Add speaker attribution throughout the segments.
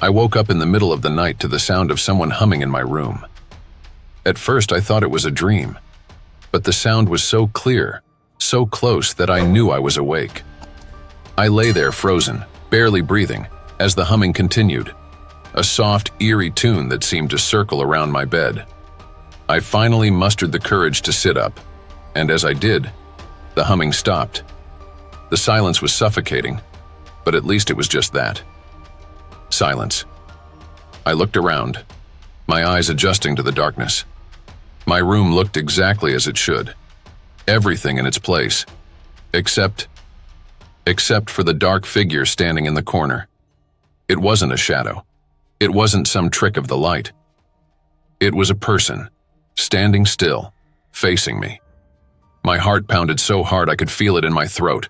Speaker 1: I woke up in the middle of the night to the sound of someone humming in my room. At first, I thought it was a dream, but the sound was so clear, so close that I knew I was awake. I lay there frozen, barely breathing, as the humming continued, a soft, eerie tune that seemed to circle around my bed. I finally mustered the courage to sit up, and as I did, the humming stopped. The silence was suffocating, but at least it was just that. Silence. I looked around, my eyes adjusting to the darkness. My room looked exactly as it should, everything in its place, except for the dark figure standing in the corner. It wasn't a shadow. It wasn't some trick of the light. It was a person, standing still, facing me. My heart pounded so hard I could feel it in my throat.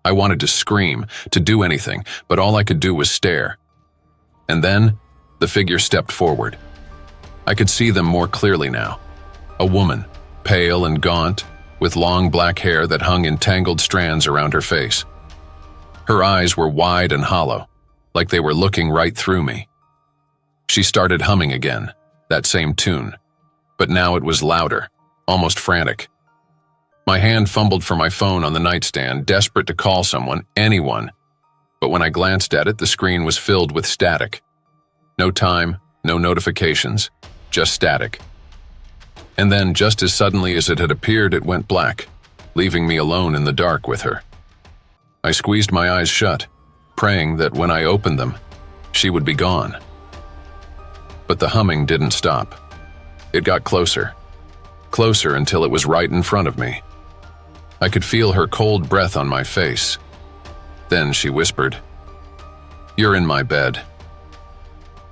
Speaker 1: I wanted to scream, to do anything, but all I could do was stare. And then, the figure stepped forward. I could see them more clearly now. A woman, pale and gaunt, with long black hair that hung in tangled strands around her face. Her eyes were wide and hollow, like they were looking right through me. She started humming again, that same tune, but now it was louder, almost frantic. My hand fumbled for my phone on the nightstand, desperate to call someone, anyone. But when I glanced at it, the screen was filled with static. No time, no notifications, just static. And then, just as suddenly as it had appeared, it went black, leaving me alone in the dark with her. I squeezed my eyes shut, praying that when I opened them, she would be gone. But the humming didn't stop. It got closer, closer until it was right in front of me. I could feel her cold breath on my face. Then she whispered, "You're in my bed."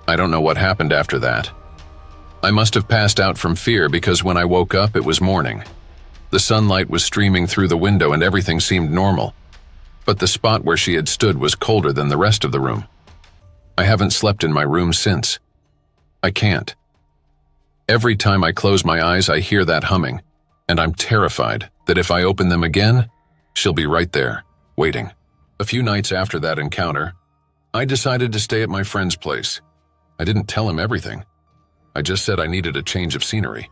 Speaker 1: I don't know what happened after that. I must have passed out from fear because when I woke up, it was morning. The sunlight was streaming through the window and everything seemed normal. But the spot where she had stood was colder than the rest of the room. I haven't slept in my room since. I can't. Every time I close my eyes, I hear that humming, and I'm terrified that if I open them again, she'll be right there, waiting. A few nights after that encounter, I decided to stay at my friend's place. I didn't tell him everything. I just said I needed a change of scenery.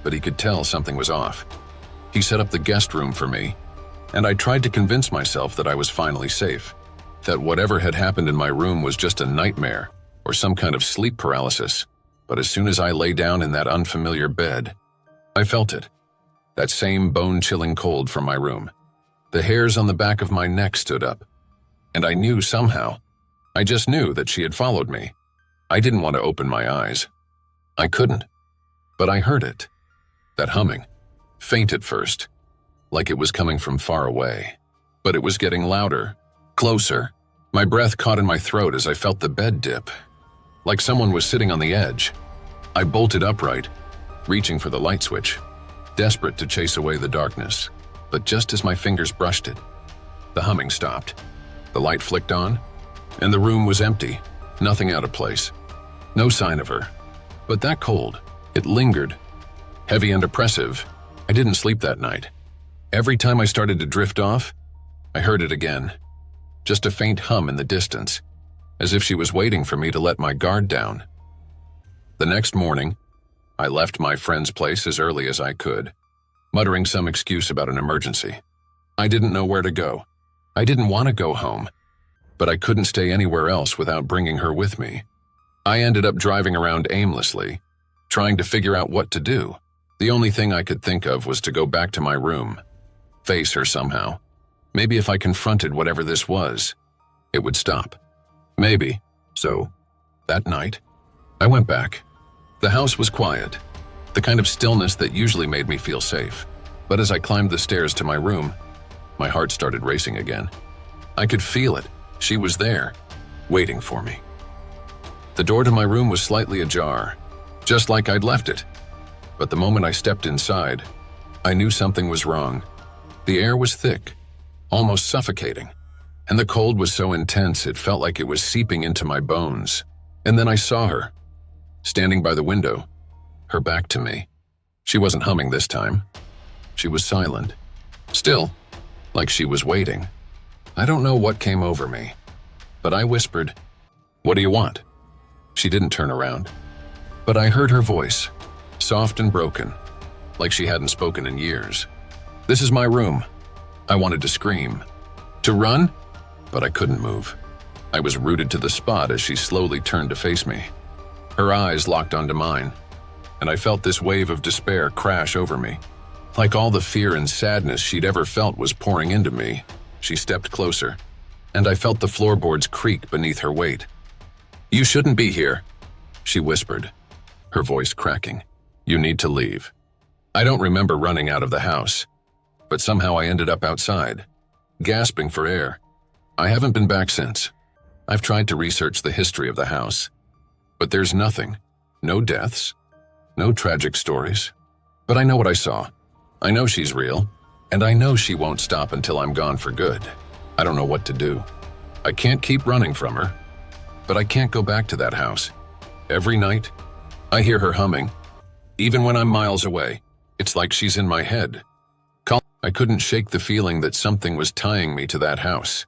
Speaker 1: But he could tell something was off. He set up the guest room for me, and I tried to convince myself that I was finally safe, that whatever had happened in my room was just a nightmare or some kind of sleep paralysis. But as soon as I lay down in that unfamiliar bed, I felt it, that same bone-chilling cold from my room. The hairs on the back of my neck stood up, and I knew somehow, I just knew that she had followed me. I didn't want to open my eyes. I couldn't, but I heard it, that humming, faint at first, like it was coming from far away. But it was getting louder, closer. My breath caught in my throat as I felt the bed dip, like someone was sitting on the edge. I bolted upright, reaching for the light switch, desperate to chase away the darkness. But just as my fingers brushed it, the humming stopped. The light flicked on, and the room was empty, nothing out of place. No sign of her. But that cold, it lingered, heavy and oppressive. I didn't sleep that night. Every time I started to drift off, I heard it again. Just a faint hum in the distance, as if she was waiting for me to let my guard down. The next morning, I left my friend's place as early as I could, muttering some excuse about an emergency. I didn't know where to go. I didn't want to go home, but I couldn't stay anywhere else without bringing her with me. I ended up driving around aimlessly, trying to figure out what to do. The only thing I could think of was to go back to my room, face her somehow. Maybe if I confronted whatever this was, it would stop. Maybe. So, that night, I went back. The house was quiet, the kind of stillness that usually made me feel safe. But as I climbed the stairs to my room, my heart started racing again. I could feel it. She was there, waiting for me. The door to my room was slightly ajar, just like I'd left it. But the moment I stepped inside, I knew something was wrong. The air was thick, almost suffocating, and the cold was so intense it felt like it was seeping into my bones. And then I saw her, standing by the window, her back to me. She wasn't humming this time. She was silent, still, like she was waiting. I don't know what came over me, but I whispered, What do you want? She didn't turn around, but I heard her voice, soft and broken, like she hadn't spoken in years. This is my room. I wanted to scream, to run, but I couldn't move. I was rooted to the spot as she slowly turned to face me. Her eyes locked onto mine, and I felt this wave of despair crash over me. Like all the fear and sadness she'd ever felt was pouring into me, she stepped closer, and I felt the floorboards creak beneath her weight. "You shouldn't be here," she whispered, her voice cracking. "You need to leave." I don't remember running out of the house, but somehow I ended up outside, gasping for air. I haven't been back since. I've tried to research the history of the house, but there's nothing. No deaths, no tragic stories. But I know what I saw. I know she's real, and I know she won't stop until I'm gone for good. I don't know what to do. I can't keep running from her, but I can't go back to that house. Every night, I hear her humming. Even when I'm miles away, it's like she's in my head. I couldn't shake the feeling that something was tying me to that house,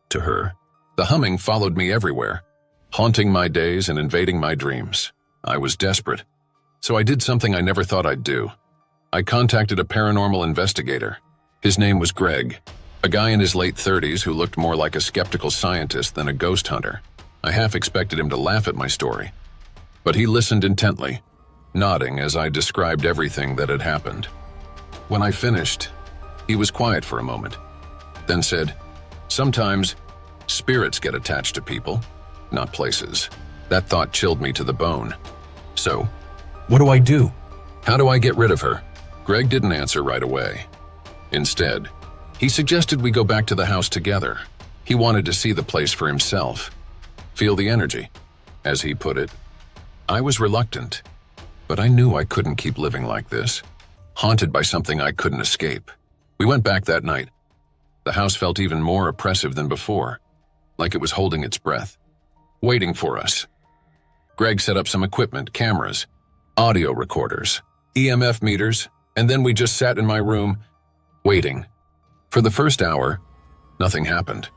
Speaker 1: to her. The humming followed me everywhere, haunting my days and invading my dreams. I was desperate, so I did something I never thought I'd do. I contacted a paranormal investigator. His name was Greg, a guy in his late 30s who looked more like a skeptical scientist than a ghost hunter. I half expected him to laugh at my story, but he listened intently, nodding as I described everything that had happened. When I finished, he was quiet for a moment, then said, "Sometimes spirits get attached to people, not places." That thought chilled me to the bone. "So, what do I do? How do I get rid of her?" Greg didn't answer right away. Instead, he suggested we go back to the house together. He wanted to see the place for himself, feel the energy, as he put it. I was reluctant, but I knew I couldn't keep living like this, haunted by something I couldn't escape. We went back that night. The house felt even more oppressive than before, like it was holding its breath, waiting for us. Greg set up some equipment, cameras, audio recorders, EMF meters, and then we just sat in my room, waiting. For the first hour, nothing happened.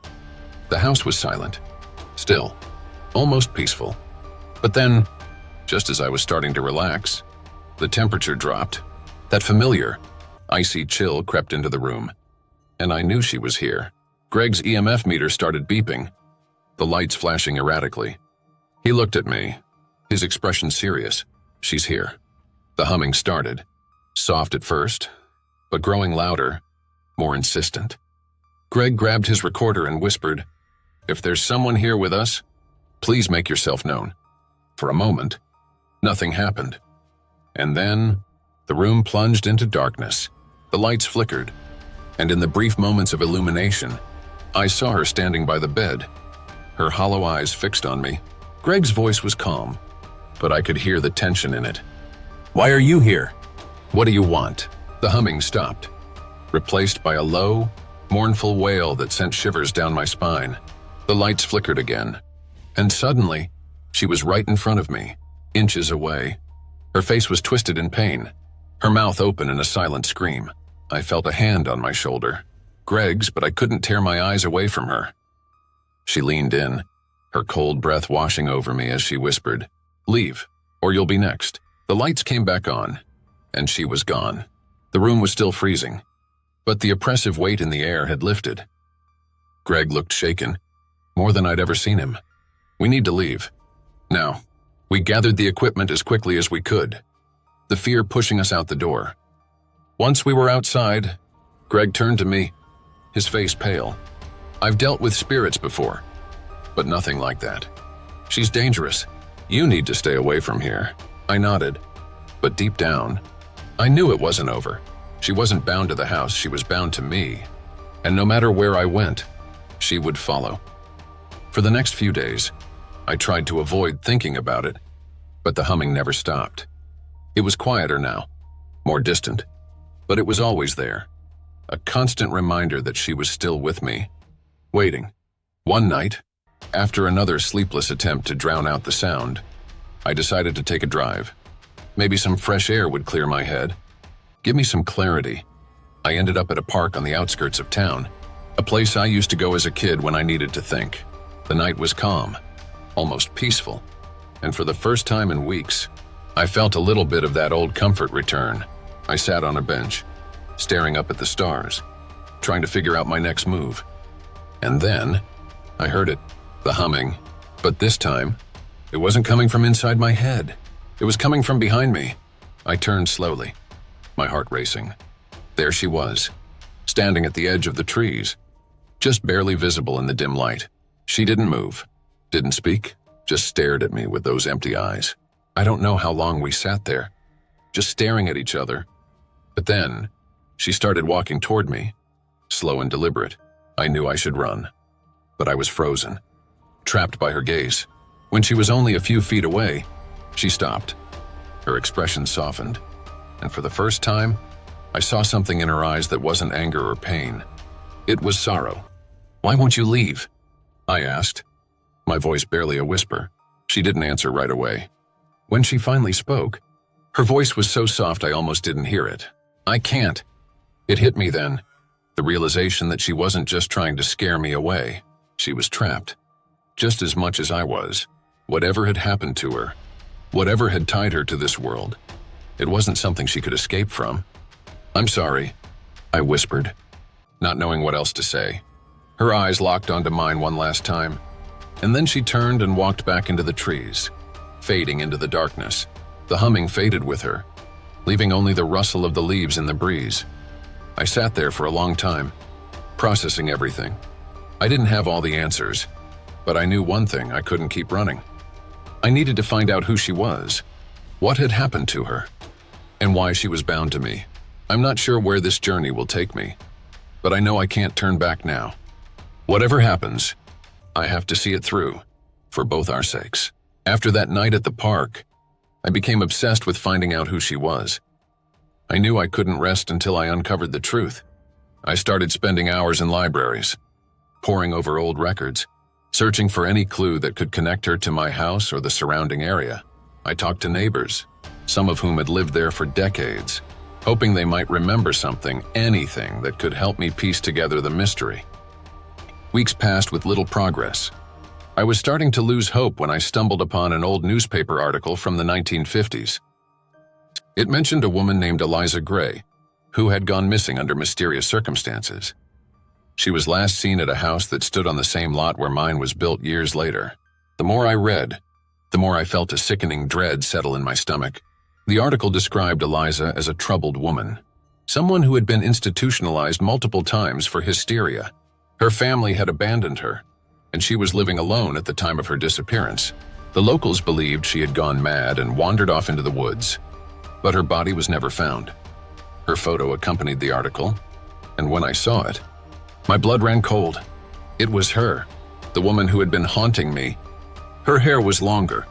Speaker 1: The house was silent, still, almost peaceful. But then, just as I was starting to relax, the temperature dropped. That familiar, icy chill crept into the room, and I knew she was here. Greg's EMF meter started beeping, the lights flashing erratically. He looked at me, his expression serious. "She's here." The humming started, soft at first, but growing louder, more insistent. Greg grabbed his recorder and whispered, "If there's someone here with us, please make yourself known." For a moment, nothing happened. And then, the room plunged into darkness. The lights flickered, and in the brief moments of illumination, I saw her standing by the bed, her hollow eyes fixed on me. Greg's voice was calm, but I could hear the tension in it. "Why are you here? What do you want?" The humming stopped, replaced by a low, mournful wail that sent shivers down my spine. The lights flickered again, and suddenly, she was right in front of me, inches away. Her face was twisted in pain, her mouth open in a silent scream. I felt a hand on my shoulder, Greg's, but I couldn't tear my eyes away from her. She leaned in, her cold breath washing over me as she whispered, "Leave, or you'll be next." The lights came back on, and she was gone. The room was still freezing, but the oppressive weight in the air had lifted. Greg looked shaken, more than I'd ever seen him. "We need to leave. Now." We gathered the equipment as quickly as we could, the fear pushing us out the door. Once we were outside, Greg turned to me, his face pale. "I've dealt with spirits before, but nothing like that. She's dangerous. You need to stay away from here." I nodded, but deep down, I knew it wasn't over. She wasn't bound to the house, she was bound to me. And no matter where I went, she would follow. For the next few days, I tried to avoid thinking about it, but the humming never stopped. It was quieter now, more distant, but it was always there, a constant reminder that she was still with me, waiting. One night, after another sleepless attempt to drown out the sound, I decided to take a drive. Maybe some fresh air would clear my head, give me some clarity. I ended up at a park on the outskirts of town, a place I used to go as a kid when I needed to think. The night was calm, almost peaceful. And for the first time in weeks, I felt a little bit of that old comfort return. I sat on a bench, staring up at the stars, trying to figure out my next move. And then, I heard it, the humming. But this time, it wasn't coming from inside my head. It was coming from behind me. I turned slowly, my heart racing. There she was, standing at the edge of the trees, just barely visible in the dim light. She didn't move, didn't speak, just stared at me with those empty eyes. I don't know how long we sat there, just staring at each other. But then, she started walking toward me, slow and deliberate. I knew I should run, but I was frozen, trapped by her gaze. When she was only a few feet away, she stopped. Her expression softened, and for the first time, I saw something in her eyes that wasn't anger or pain. It was sorrow. "Why won't you leave?" I asked, my voice barely a whisper. She didn't answer right away. When she finally spoke, her voice was so soft I almost didn't hear it. "I can't." It hit me then, the realization that she wasn't just trying to scare me away. She was trapped, just as much as I was. Whatever had happened to her, whatever had tied her to this world, it wasn't something she could escape from. "I'm sorry," I whispered, not knowing what else to say. Her eyes locked onto mine one last time, and then she turned and walked back into the trees, fading into the darkness. The humming faded with her, leaving only the rustle of the leaves in the breeze. I sat there for a long time, processing everything. I didn't have all the answers, but I knew one thing: I couldn't keep running. I needed to find out who she was, what had happened to her, and why she was bound to me. I'm not sure where this journey will take me, but I know I can't turn back now. Whatever happens, I have to see it through, for both our sakes. After that night at the park, I became obsessed with finding out who she was. I knew I couldn't rest until I uncovered the truth. I started spending hours in libraries, poring over old records, searching for any clue that could connect her to my house or the surrounding area. I talked to neighbors, some of whom had lived there for decades, hoping they might remember something, anything that could help me piece together the mystery. Weeks passed with little progress. I was starting to lose hope when I stumbled upon an old newspaper article from the 1950s. It mentioned a woman named Eliza Gray, who had gone missing under mysterious circumstances. She was last seen at a house that stood on the same lot where mine was built years later. The more I read, the more I felt a sickening dread settle in my stomach. The article described Eliza as a troubled woman, someone who had been institutionalized multiple times for hysteria. Her family had abandoned her, and she was living alone at the time of her disappearance. The locals believed she had gone mad and wandered off into the woods, but her body was never found. Her photo accompanied the article, and when I saw it, my blood ran cold. It was her, the woman who had been haunting me. Her hair was longer,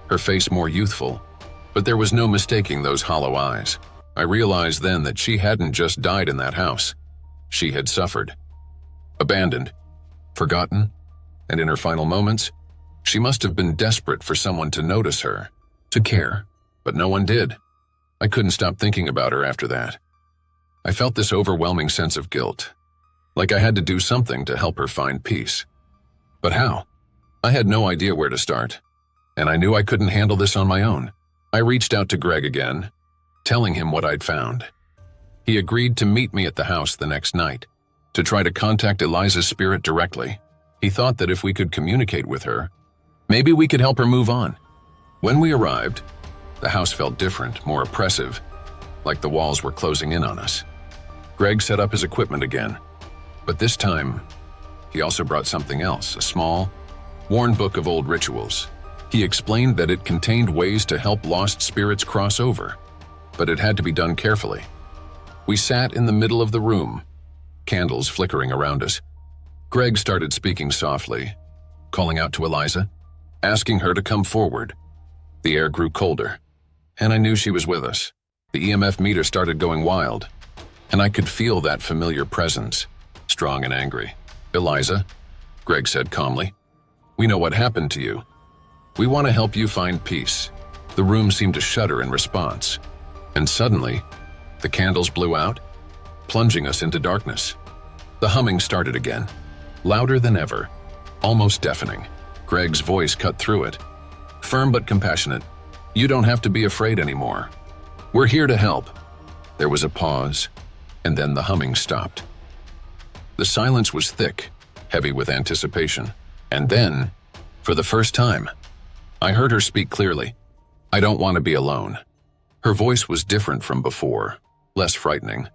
Speaker 1: her face more youthful, but there was no mistaking those hollow eyes. I realized then that she hadn't just died in that house. She had suffered. Abandoned, forgotten, and in her final moments, she must have been desperate for someone to notice her, to care, but no one did. I couldn't stop thinking about her after that. I felt this overwhelming sense of guilt, like I had to do something to help her find peace. But how? I had no idea where to start, and I knew I couldn't handle this on my own. I reached out to Greg again, telling him what I'd found. He agreed to meet me at the house the next night, to try to contact Eliza's spirit directly. He thought that if we could communicate with her, maybe we could help her move on. When we arrived, the house felt different, more oppressive, like the walls were closing in on us. Greg set up his equipment again, but this time, he also brought something else, a small, worn book of old rituals. He explained that it contained ways to help lost spirits cross over, but it had to be done carefully. We sat in the middle of the room, candles flickering around us. Greg started speaking softly, calling out to Eliza, asking her to come forward. The air grew colder, and I knew she was with us. The EMF meter started going wild, and I could feel that familiar presence, strong and angry. "Eliza," Greg said calmly, "we know what happened to you. We want to help you find peace." The room seemed to shudder in response, and suddenly, the candles blew out, plunging us into darkness. The humming started again, louder than ever, almost deafening. Greg's voice cut through it. Firm but compassionate. You don't have to be afraid anymore. We're here to help. There was a pause, and then the humming stopped. The silence was thick, heavy with anticipation. And then, for the first time, I heard her speak clearly. I don't want to be alone. Her voice was different from before, less frightening,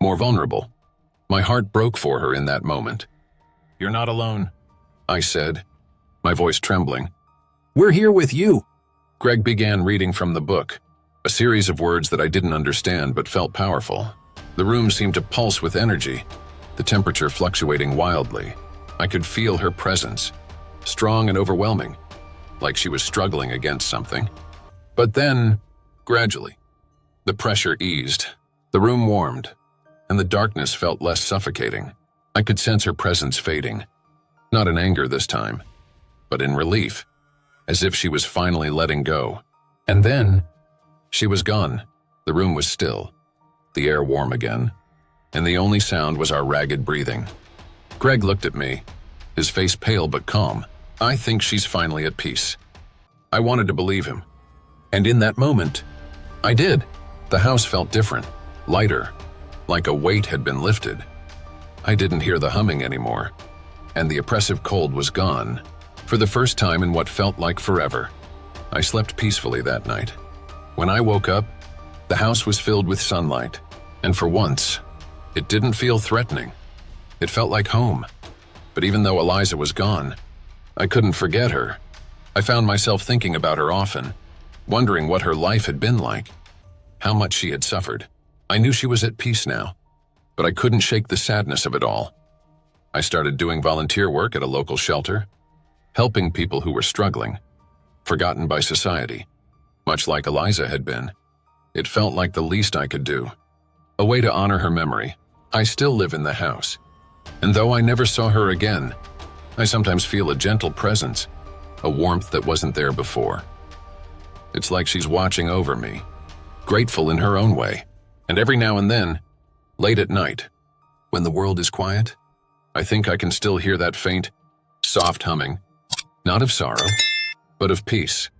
Speaker 1: more vulnerable. My heart broke for her in that moment. You're not alone, I said, my voice trembling. We're here with you. Greg began reading from the book, a series of words that I didn't understand but felt powerful. The room seemed to pulse with energy, the temperature fluctuating wildly. I could feel her presence, strong and overwhelming, like she was struggling against something. But then, gradually, the pressure eased, the room warmed, and the darkness felt less suffocating. I could sense her presence fading, not in anger this time, but in relief, as if she was finally letting go. And then, she was gone. The room was still, the air warm again, and the only sound was our ragged breathing. Greg looked at me, his face pale but calm. I think she's finally at peace. I wanted to believe him. And in that moment, I did. The house felt different, lighter, like a weight had been lifted. I didn't hear the humming anymore, and the oppressive cold was gone, for the first time in what felt like forever. I slept peacefully that night. When I woke up, the house was filled with sunlight, and for once, it didn't feel threatening. It felt like home. But even though Eliza was gone, I couldn't forget her. I found myself thinking about her often, wondering what her life had been like, how much she had suffered. I knew she was at peace now, but I couldn't shake the sadness of it all. I started doing volunteer work at a local shelter, helping people who were struggling, forgotten by society, much like Eliza had been. It felt like the least I could do, a way to honor her memory. I still live in the house, and though I never saw her again, I sometimes feel a gentle presence, a warmth that wasn't there before. It's like she's watching over me, grateful in her own way. And every now and then, late at night, when the world is quiet, I think I can still hear that faint, soft humming, not of sorrow, but of peace.